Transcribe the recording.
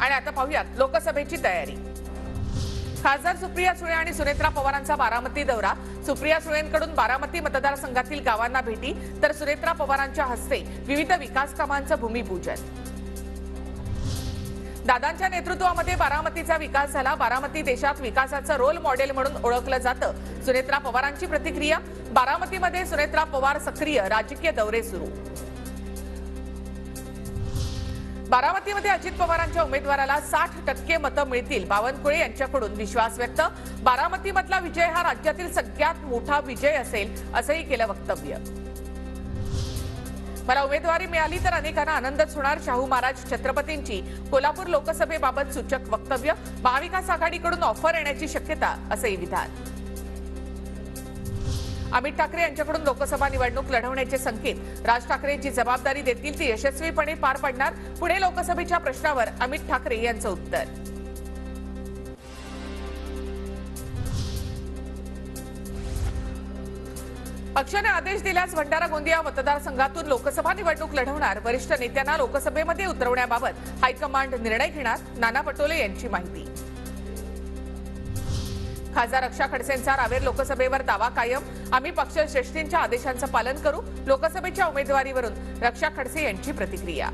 आणि आता पाहूयात लोकसभेची तयारी। खासदार सुप्रिया सुळे आणि सुनेत्रा पवारांचा बारामती दौरा। सुप्रिया सुळेंकडून बारामती मतदारसंघातील गावांना भेटी तर सुनेत्रा पवारांच्या हस्ते विविध विकास कामांचं भूमिपूजन। दादांच्या नेतृत्वामध्ये बारामतीचा विकास झाला। बारामती देशात विकासाचं रोल मॉडेल म्हणून ओळखलं जातं। सुनेत्रा पवारांची प्रतिक्रिया। बारामतीमध्ये सुनेत्रा पवार सक्रिय, राजकीय दौरे सुरू। बारामतीमध्ये अजित पवारांच्या उमेदवाराला 60% मतं मिळतील। बावनकुळे यांच्याकडून विश्वास व्यक्त। बारामतीमधला विजय हा राज्यातील सगळ्यात मोठा विजय असेल असंही केलं वक्तव्य। मला उमेदवारी मिळाली तर अनेकांना आनंदच होणार। शाहू महाराज छत्रपतींची कोल्हापूर लोकसभेबाबत सूचक वक्तव्य। महाविकास आघाडीकडून ऑफर येण्याची शक्यता असंही विधान। अमित ठाकरे यांच्याकडून लोकसभा निवडणूक लढवण्याचे संकेत। राज ठाकरे जी जबाबदारी देतील ती यशस्वीपणे पार पाडणार। पुणे लोकसभेच्या प्रश्नावर अमित ठाकरे यांचं उत्तर। पक्षाने आदेश दिल्यास भंडारा गोंदिया मतदारसंघातून लोकसभा निवडणूक लढवणार। वरिष्ठ नेत्यांना लोकसभेमध्ये उतरवण्याबाबत हायकमांड निर्णय घेणार। नाना पटोले यांची माहिती। खासदार रक्षा खडसेंचा रावेर लोकसभेवर दावा कायम। आम्ही पक्षश्रेष्ठींच्या आदेशांचं पालन करू। लोकसभेच्या उमेदवारीवरून रक्षा खडसे यांची प्रतिक्रिया।